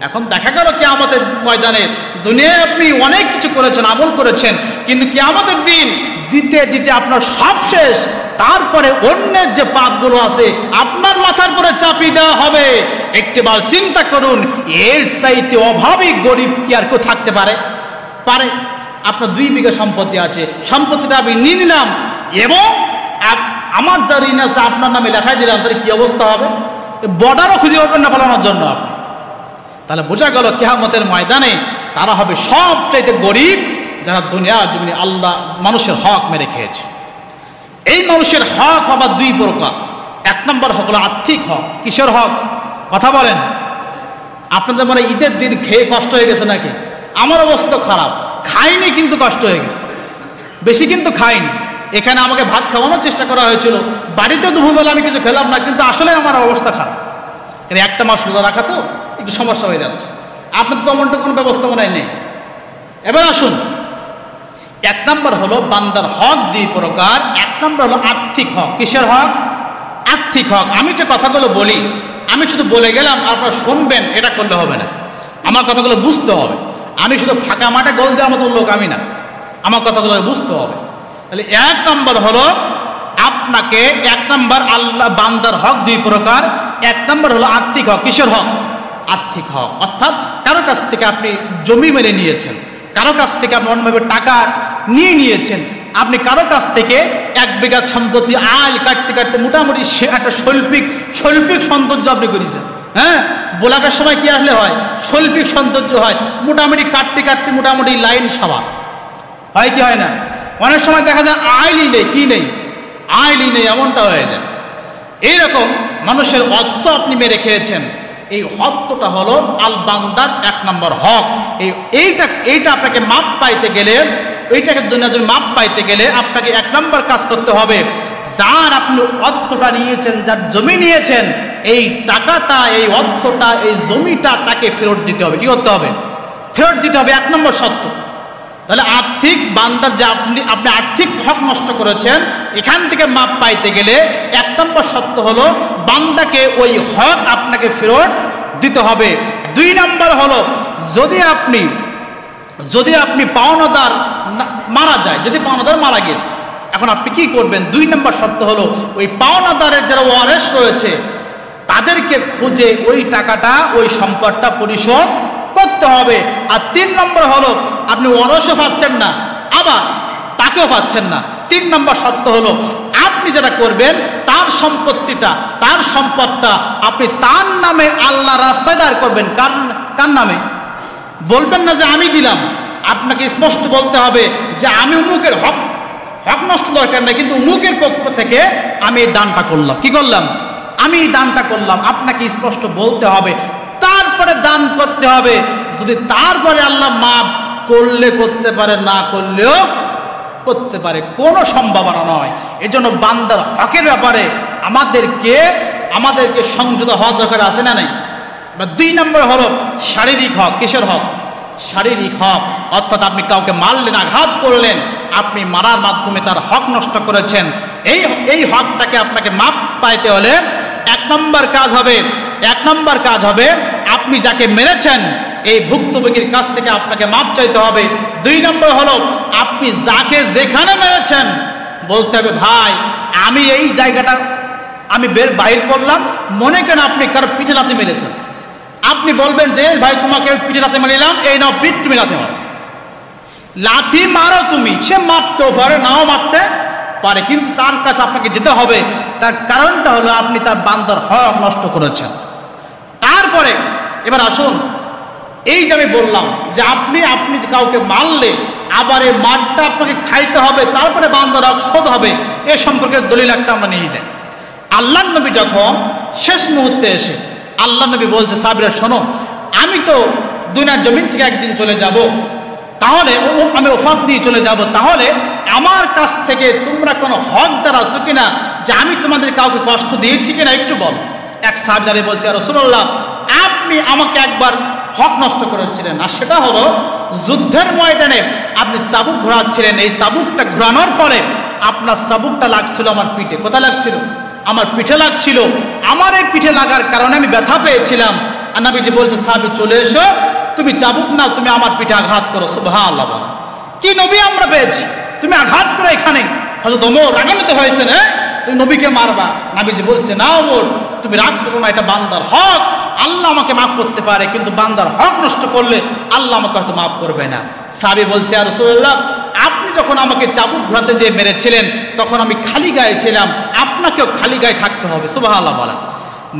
এখন দেখা গেল কিয়ামতের ময়দানে দুনিয়ায় আপনি অনেক কিছু করেছেন, আমল করেছেন, কিন্তু কিয়ামতের দিন দিতে দিতে আপনার সব শেষ, তারপরে অন্যের যে পাপগুলো আছে আপনার মাথার পরে চাপিয়ে দেওয়া হবে। একটিবার চিন্তা করুন, এর চাইতে অভাবী গরিব কি আর কেউ থাকতে পারে? আপনার 2 বিঘা সম্পত্তি আছে, সম্পত্তিটা আমি নিয়ে নিলাম এবং আমার যা ঋণ আছে আপনার নামে লেখাই দিলাম, তাহলে কি অবস্থা হবে? বর্ডারও খুঁজে পাবেন না পালানোর জন্য আপনি। তাহলে বোঝা গেল কিয়ামতের ময়দানে তারা হবে সবচাইতে গরিব যারা দুনিয়ার জমিনে আল্লাহ মানুষের হক মেরে খেয়েছে। এই মানুষের হক আবার 2 প্রকার। 1 নম্বর হক হলো আর্থিক হক। কিসের হক? কথা বলেন। আপনাদের মনে ঈদের দিন খেয়ে কষ্ট হয়ে গেছে নাকি? আমার অবস্থা খারাপ, খাইনি কিন্তু কষ্ট হয়ে গেছে, বেশি কিন্তু খাইনি। এখানে আমাকে ভাত খাওয়ানোর চেষ্টা করা হয়েছিল, বাড়িতে দুপুরবেলা আমি কিছু খেলাম না, কিন্তু আসলে আমার অবস্থা খারাপ। কিন্তু 1 মাস রোজা রাখা তো একটু সমস্যা হয়ে যাচ্ছে। আপনার তো এমনটা কোনো ব্যবস্থা মনে নেই। এবার আসুন, 1 নম্বর হলো বান্দার হক 2 প্রকার। 1 নম্বর হলো আর্থিক হক। কিসের হক? আর্থিক হক। আমি যে কথাগুলো বলি, আমি শুধু বলে গেলাম আপনারা শুনবেন, এটা করলে হবে না, আমার কথাগুলো বুঝতে হবে। আমি শুধু ফাঁকা মাঠে গোল দেওয়ার মতো লোক আমি না, আমার কথাগুলো বুঝতে হবে। তাহলে 1 নম্বর হলো আপনাকে 1 নম্বর আল্লাহ বান্দার হক 2 প্রকার। 1 নম্বর হলো আর্থিক হক। কিসের হক? আর্থিক হক। অর্থাৎ কারো কাছ থেকে আপনি জমি মেরে নিয়েছেন, কারো কাছ থেকে আপনি অন্যভাবে টাকা নিয়েছেন, আপনি কারো কাছ থেকে 1 বিঘা সম্পত্তি আয় কাটতে কাটতে মোটামুটি সে একটা শৈল্পিক সৌন্দর্য আপনি করেছেন। হ্যাঁ, বোলাকের সময় কি আসলে হয়? শৈল্পিক সৌন্দর্য হয়, মোটামুটি কাটতে কাটতে মোটামুটি লাইন সাবা হয়, কি হয় না? অনেক সময় দেখা যায় আইলি নেই, কি নেই? আইলি নেই, এমনটা হয়ে যায়। এইরকম মানুষের অর্থ আপনি মেরে খেয়েছেন। এই হকটা হলো আল বান্দার 1 নম্বর হক। এইটা আপনাকে মাপ পাইতে গেলে, এইটাকে দুনিয়ার জন্য মাপ পাইতে গেলে আপনাকে 1 নম্বর কাজ করতে হবে, যার আপনি অর্থটা নিয়েছেন, যার জমি নিয়েছেন, এই টাকাটা, এই অর্থটা, এই জমিটা তাকে ফেরত দিতে হবে। কি করতে হবে? ফেরত দিতে হবে। 1 নম্বর শর্ত। তাহলে আর্থিক বান্দার যে আপনি আর্থিক হক নষ্ট করেছেন, এখান থেকে মাপ পাইতে গেলে 1 নম্বর শর্ত হলো বান্দাকে ওই হক আপনাকে ফেরত দিতে হবে। 2 নম্বর হলো যদি আপনি পাওনাদার মারা যায়, যদি পাওনাদার মারা গেছে, এখন আপনি কি করবেন? 2 নম্বর শর্ত হলো ওই পাওনাদারের যারা ওয়ারেস রয়েছে তাদেরকে খুঁজে ওই টাকাটা, ওই সম্পদটা পরিশোধ করতে হবে। আর 3 নম্বর হলো আপনি ওয়ারেসও পাচ্ছেন না, আবার তাকেও পাচ্ছেন না। 3 নম্বর শর্ত হলো আপনি যেটা করবেন, তার সম্পত্তিটা, তার সম্পদটা আপনি তার নামে আল্লাহ রাস্তায় দাঁড় করবেন। কার নামে? বলবেন না যে আমি দিলাম, আপনাকে স্পষ্ট বলতে হবে যে আমি উমুকের হক নষ্ট দরকার নেই, কিন্তু উমুকের পক্ষ থেকে আমি এই দানটা করলাম। কি করলাম? আমি এই দানটা করলাম। আপনাকে স্পষ্ট বলতে হবে, তারপরে দান করতে হবে। যদি তারপরে আল্লাহ মাফ করলে করতে পারে, না করলেও করতে পারে, কোনো সম্ভাবনা নয়। এজন্য বান্দার হকের ব্যাপারে আমাদেরকে সংযত হওয়া দরকার আছে না নাই? 2 নম্বর হলো শারীরিক হক। কিসের হক? শারীরিক হক। অর্থাৎ আপনি কাউকে মারলেন, আঘাত করলেন, আপনি মারার মাধ্যমে তার হক নষ্ট করেছেন। এই হকটাকে আপনাকে মাপ পাইতে হলে 1 নম্বর কাজ হবে আপনি যাকে মেরেছেন এই ভুক্তভোগীর কাছ থেকে আপনাকে মাপ চাইতে হবে। 2 নম্বর হলো আপনি যাকে যেখানে মেরেছেন বলতে হবে, ভাই আমি এই জায়গাটা আমি বাহির করলাম, মনে কেন আপনি কারো পিঠে লাথি মেরেছেন। আপনি বলবেন যে ভাই তোমাকে পিঠে লাথি মারিলাম, এই নাও পিঠ, তুমি লাথি মারো। লাথি মারো তুমি, সে মারতেও পারে, নাও মারতে পারে, কিন্তু তার কাছে আপনাকে যেতে হবে। তার কারণটা হলো আপনি তার বান্দার হক নষ্ট করেছেন। তারপরে এবার আসুন, এই যে আমি বললাম যে আপনি কাউকে মারলে আবার এই মারটা আপনাকে খাইতে হবে, তারপরে বান্দার হক শোধ হবে, এ সম্পর্কে দলিল একটা আমরা নিয়ে যাই। আল্লাহ নবী যখন শেষ মুহূর্তে এসে আল্লাহ নবী বলছে, সাহাবীরা শোনো, আমি তো দুনিয়ার জমিন থেকে একদিন চলে যাব, তাহলে আমি ওফাত দিয়ে চলে যাব, তাহলে আমার কাছ থেকে তোমরা কোনো হকদার আছো কিনা, যে আমি তোমাদের কাউকে কষ্ট দিয়েছি কিনা একটু বল। এক সাহাবী দাঁড়িয়ে বলছে, ইয়া রাসূলুল্লাহ, আপনি আমাকে একবার হক নষ্ট করেছিলেন, আর সেটা হলো যুদ্ধের ময়দানে আপনি চাবুক ঘোরাচ্ছিলেন, এই চাবুকটা ঘোরানোর ফলে আপনার চাবুকটা লাগছিল আমার পিঠে। কোথায় লাগছিল? আমার পিঠে লাগছিল। আমার এই পিঠে লাগার কারণে আমি ব্যথা পেয়েছিলাম। আর নবীজি বলছে, সাহাবী চলে এসো, তুমি চাবুক না, তুমি আমার পিঠে আঘাত করো। সুবহানাল্লাহ। কি নবী আমরা পেয়েছি, তুমি আঘাত করো এখানে। হযরত ওমর রাগান্বিত হয়েছে, না তুমি নবীকে মারবা। নবীজি বলছে, না ওমর, তুমি রাগ করো না, এটা বান্দার হক, আল্লাহ আমাকে মাফ করতে পারে, কিন্তু বান্দার হক নষ্ট করলে আল্লাহ আমাকে হয়তো মাফ করবে না। সাহাবী বলছে, ইয়া রাসূলুল্লাহ, আপনি যখন আমাকে চাবুক ঘোরাতে যে মেরেছিলেন তখন আমি খালি গায়ে ছিলাম, আপনাকেও খালি গায়ে থাকতে হবে। সুবহানাল্লাহ বলেন।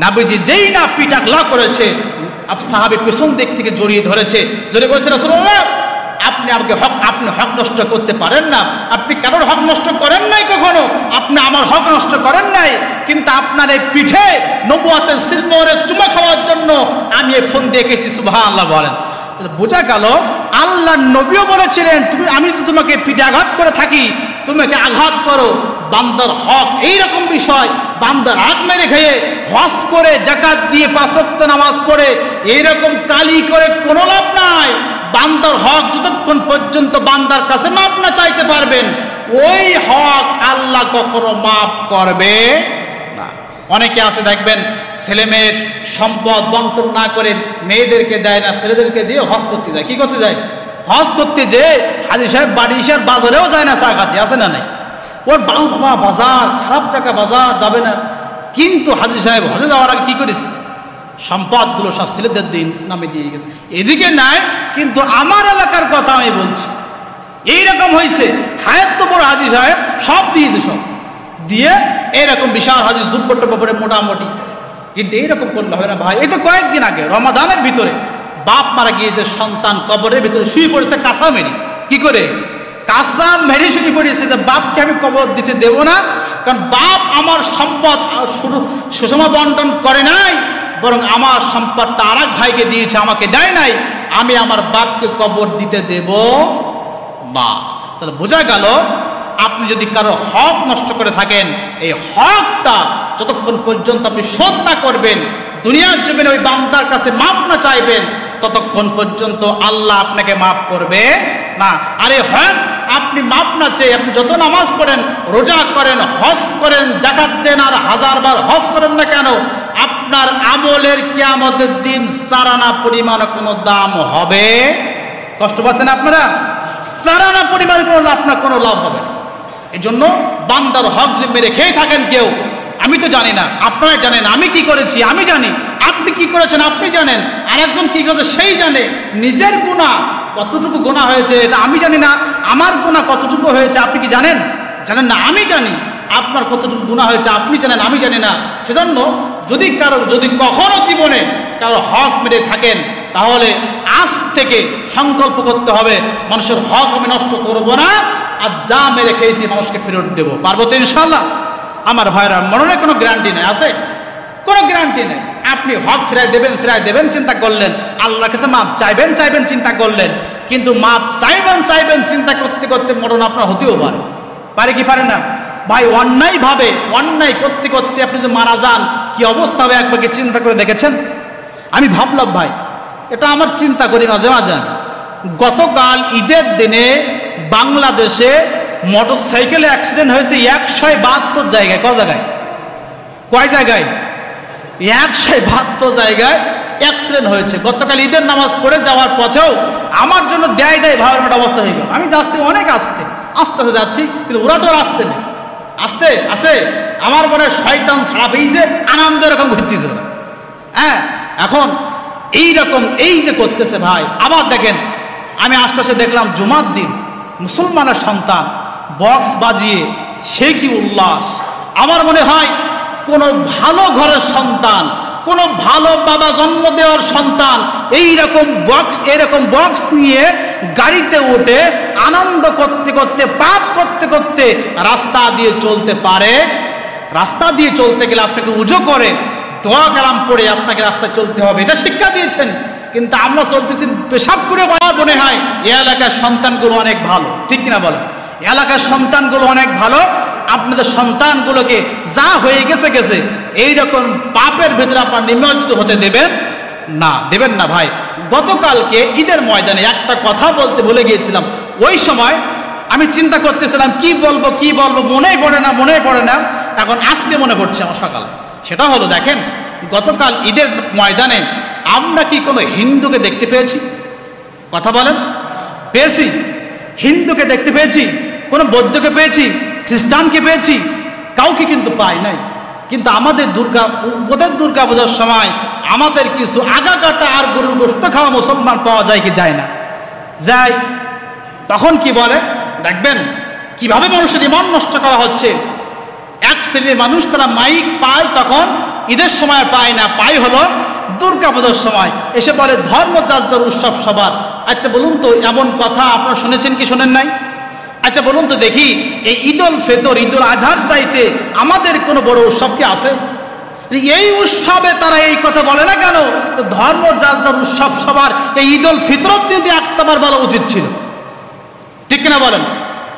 নবীজি যেই না পিঠ আগলা করেছে, সাহাবী পেছন দিক থেকে জড়িয়ে ধরেছে, জড়িয়ে বলছে, রাসূলুল্লাহ, আপনি আমাকে আপনি হক নষ্ট করতে পারেন না, আপনি কারোর হক নষ্ট করেন নাই কখনো, আপনি আমার হক নষ্ট করেন নাই, কিন্তু আপনার এই পিঠে নবুয়তের সিলমোহরে চুমা খাওয়ার জন্য আমি এই ফোন দেখেছি। সুবহানাল্লাহ বলেন। বোঝা গেল আল্লাহ নবীও বলেছিলেন, আমি তো তোমাকে পিঠে আঘাত করে থাকি, তোমাকে আঘাত করো। বান্দার হক এইরকম বিষয়, বান্দার হক মেরে খেয়ে হজ করে যাকাত দিয়ে 5 ওয়াক্ত নামাজ পড়ে এইরকম কালি করে কোনো লাভ নাই। বান্দার হক যতক্ষণ পর্যন্ত বান্দার কাছে মাপ না চাইতে পারবেন, ওই হক আল্লাহ কখনো মাফ করবে না। অনেকে আছে দেখবেন, ছেলে মেয়ের সম্পদ বন্টন না করে মেয়েদেরকে দেয় না, ছেলেদেরকে দিয়ে হজ করতে যায়। কি করতে যায়? হজ করতে যে হাজী সাহেব বাড়ি এসে বাজারেও যায় না চা খাতে, আছে না নাই? ওর বাবা বাজার খারাপ জায়গা, বাজার যাবে না, কিন্তু হাজী সাহেব হজে যাওয়ার আগে কি করিস, সম্পদগুলো সব ছেলেদের নামে দিয়ে গেছে। এদিকে নাই, কিন্তু আমার এলাকার কথা আমি বলছি, এইরকম হয়েছে। হায়াত তো বড় হাজী সাহেব সব দিয়েছে, সব দিয়ে এইরকম বিশাল হাজী জুব্বট ব্যাপারে মোটামুটি, কিন্তু এইরকম করলে হবে না ভাই। এই তো কয়েকদিন আগে রমাদানের ভিতরে বাপ মারা গিয়েছে, সন্তান কবরের ভিতরে শুয়ে পড়েছে কাঁচা মেরি। কি করে? কাঁচা মেরি শুয়ে পড়েছে যে বাপকে আমি কবর দিতে দেব না, কারণ বাপ আমার সম্পদ সুষম বন্টন করে নাই, বরং আমার সম্পদটা আর এক ভাইকে দিয়েছে, আমাকে দেয় নাই, আমি আমার বাপকে কবর দিতে দেব না। তাহলে বোঝা গেল, আপনি যদি কারো হক নষ্ট করে থাকেন, এই হকটা যতক্ষণ পর্যন্ত আপনি শোধ না করবেন, দুনিয়ার জমিনে ওই বান্দার কাছে মাপ না চাইবেন, ততক্ষণ পর্যন্ত আল্লাহ আপনাকে মাফ করবে না। আর এই হক আপনি মাপ না চেয়ে আপনি যত নামাজ পড়েন, রোজা করেন, হজ করেন, যাকাত দেন, আর 1000বার হজ করেন না কেন, আপনার আমলের কিয়ামতের দিন সারানা পরিমাণ কোনো দাম হবে? কষ্ট পাচ্ছেন আপনারা? সারানা পরিমাণ কোনো আপনার কোনো লাভ হবে না। এই জন্য বান্দার হক মেরে খেয়ে থাকেন কেউ, আমি তো জানি না, আপনারা জানেন, আমি কি করেছি আমি জানি, আপনি কি করেছেন আপনি জানেন, আরেকজন কি করেছে সেই জানে। নিজের গুনাহ কতটুকু গুনাহ হয়েছে এটা আমি জানি না, আমার গুনাহ কতটুকু হয়েছে আপনি কি জানেন? জানেন না। আমি জানি আপনার কতটুকু গুনাহ হয়েছে আপনি জানেন, আমি জানি না। সেজন্য যদি কখনো জীবনে কারো হক মেরে থাকেন, তাহলে আজ থেকে সংকল্প করতে হবে, মানুষের হক আমি নষ্ট করব না, আর যা মেরে খেয়েছি মানুষকে ফেরত দেবো। পারবো তো ইনশাআল্লাহ? আমার ভাইরা, মরণে কোনো গ্যারান্টি নেই, আছে কোনো গ্যারান্টি নেই। আপনি হক ফিরাই দেবেন চিন্তা করলেন, আল্লাহর কাছে মাপ চাইবেন চিন্তা করলেন, কিন্তু মাপ চাইবেন চিন্তা করতে করতে মরণ আপনার হতেও পারে কি পারে না? ভাই, অন্যায় করতে করতে আপনি যদি মারা যান, কি অবস্থা হবে একবার কি চিন্তা করে দেখেছেন? আমি ভাবলাম ভাই, এটা আমার চিন্তা করি মাঝে মাঝে। গতকাল ঈদের দিনে বাংলাদেশে মোটরসাইকেলে অ্যাক্সিডেন্ট হয়েছে 172 জায়গায়। কয় জায়গায়? 172 জায়গায় অ্যাক্সিডেন্ট হয়েছে। গতকাল ঈদের নামাজ পড়ে যাওয়ার পথেও আমার জন্য দেয় ভাবের মতো অবস্থা হয়ে গেল। আমি যাচ্ছি অনেক আস্তে যাচ্ছি, কিন্তু ওরা তো আর আসতে নেই, আসে আমার মনে শয়তান ছাড়া পেয়েছে, আনন্দ এরকম ঘুরতেছে। হ্যাঁ, এখন এইরকম এই যে করতেছে ভাই। আবার দেখেন, আমি আস্তে দেখলাম জুমার দিন মুসলমানের সন্তান বক্স বাজিয়ে সে কি উল্লাস। আমার মনে হয় কোনো ভালো ঘরের সন্তান, কোনো ভালো বাবা জন্ম দেওয়ার সন্তান এরকম বক্স নিয়ে গাড়িতে উঠে আনন্দ করতে করতে, পাপ করতে করতে রাস্তা দিয়ে চলতে পারে? রাস্তা দিয়ে চলতে গেলে আপনাকে উজু করে দোয়া কালাম পড়ে আপনাকে রাস্তায় চলতে হবে, এটা শিক্ষা দিয়েছেন। কিন্তু আমরা চলতেছি পেশাব করে। মনে হয় এই এলাকার সন্তানগুলো অনেক ভালো, ঠিক কিনা বলেন? এলাকার সন্তানগুলো অনেক ভালো। আপনাদের সন্তানগুলোকে যা হয়ে গেছে গেছে, এইরকম পাপের ভেতরে আপনার নিমজ্জিত হতে দেবেন না, দেবেন না ভাই। গতকালকে ঈদের ময়দানে একটা কথা বলতে ভুলে গিয়েছিলাম। ওই সময় আমি চিন্তা করতেছিলাম কি বলবো, মনেই পড়ে না। এখন আজকে মনে পড়ছে আমার সকালে। সেটা হলো, দেখেন, গতকাল ঈদের ময়দানে আমরা কি কোনো হিন্দুকে দেখতে পেয়েছি? কথা বলেন, পেয়েছি? হিন্দুকে দেখতে পেয়েছি? কোনো বৌদ্ধকে পেয়েছি? খ্রিস্টানকে পেয়েছি? কাউকে কিন্তু পাই নাই। কিন্তু আমাদের দুর্গা পূজার সময় আমাদের কিছু আগা কাটা আর গরুর গোশত খাওয়া মুসলমান পাওয়া যায় কি যায় না? যায়। তখন কি বলে দেখবেন কিভাবে মানুষের ইমান নষ্ট করা হচ্ছে। এক শ্রেণীর মানুষ তারা মাইক পায়, তখন ঈদের সময় পায় না, পায় হলো দুর্গা পূজার সময়। এসে বলে ধর্ম যার যার উৎসব সবার। আচ্ছা বলুন তো, এমন কথা আপনারা শুনেছেন কি শোনেন নাই? আচ্ছা বলুন তো দেখি, এই ঈদুল ফিতর, ঈদুল আজহার চাইতে আমাদের কোনো বড় উৎসব কি আছে? এই উৎসবে তারা এই কথা বলে না কেন? ধর্ম যার যার উৎসব সবার। এই ঈদুল ফিতরের দিনে একটাবার বলা উচিত ছিল, ঠিক কিনা বলেন?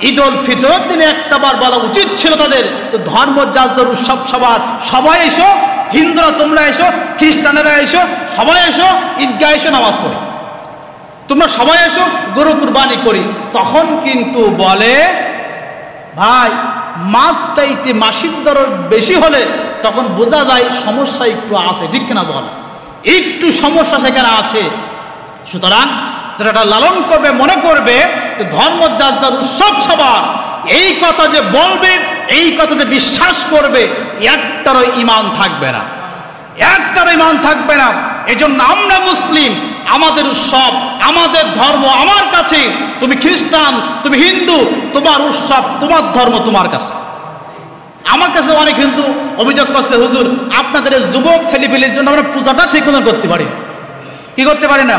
ঈদুল ফিতরের দিনে একটাবার বলা উচিত ছিল তাদের, ধর্ম যার যার উৎসব সবার। সবাই এসো, হিন্দুরা তোমরা এসো, খ্রিস্টানেরা এসো, সবাই এসো, ঈদগাহ এসো, নামাজ পড়ি, তোমরা সবাই এসো, গরু কুরবানি করি। তখন কিন্তু বলে ভাই মাছ চাইতে মাসিক দর বেশি হলে তখন বোঝা যায় সমস্যা একটু আছে, ঠিক কিনা বল? একটু সমস্যা সেখানে আছে। সুতরাং যেটা লালন করবে, মনে করবে যে ধর্ম যার যার উৎসব সবার, এই কথা যে বলবে, এই কথাতে বিশ্বাস করবে, একটারও ইমান থাকবে না, একটারও ইমান থাকবে না। এজন্য আমরা মুসলিম, আমাদের উৎসব, আমাদের ধর্ম আমার কাছে। তুমি খ্রিস্টান, তুমি হিন্দু, তোমার উৎসব, তোমার ধর্ম তোমার কাছে। আমার কাছে অনেক হিন্দু অভিযোগ করছে, হুজুর আপনাদের যুবক ছেলেপিলের জন্য আমরা পূজাটা ঠিক মতো করতে পারি, কি করতে পারি না,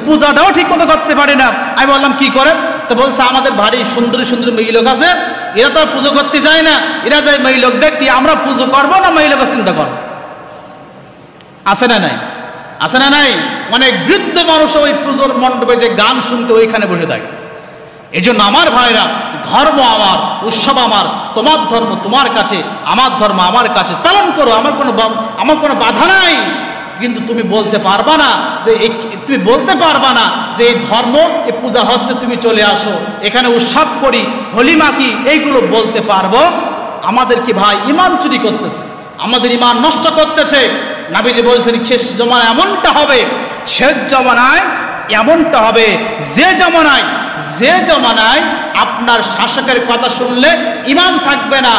পূজাটাও ঠিক মতো করতে পারি না। আমি বললাম কি করে? তো বলছে আমাদের ভারী সুন্দরী সুন্দরী মেয়ে লোক আছে, এরা তো পুজো করতে যায় না, এরা যায় মেয়ে লোক দেখতে। আমরা পুজো করবো না মেয়ে লোকের চিন্তা করবো? আছে না নাই? আছে না নাই? অনেক বৃদ্ধ মানুষ ওই পুজোর মণ্ডপে যে গান শুনতে ওইখানে বসে থাকে। এই জন্য আমার ভাইরা, ধর্ম আমার, উৎসব আমার, তোমার ধর্ম তোমার কাছে, আমার ধর্ম আমার কাছে, পালন করো, আমার কোনো বাধা নাই। কিন্তু তুমি বলতে পারবা না যে এই ধর্ম, এই পূজা হচ্ছে, তুমি চলে আসো, এখানে উৎসব করি, হোলি মাখি, এইগুলো বলতে পারবো? আমাদের কি ভাই ইমান চুরি করতেছে, আমাদের ইমান নষ্ট করতেছে। নবীজি বলছেন শেষ জমানায় এমনটা হবে, শেষ জমানায় এমনটা হবে যে জমানায় আপনার শাসকের কথা শুনলে ইমান থাকবে না।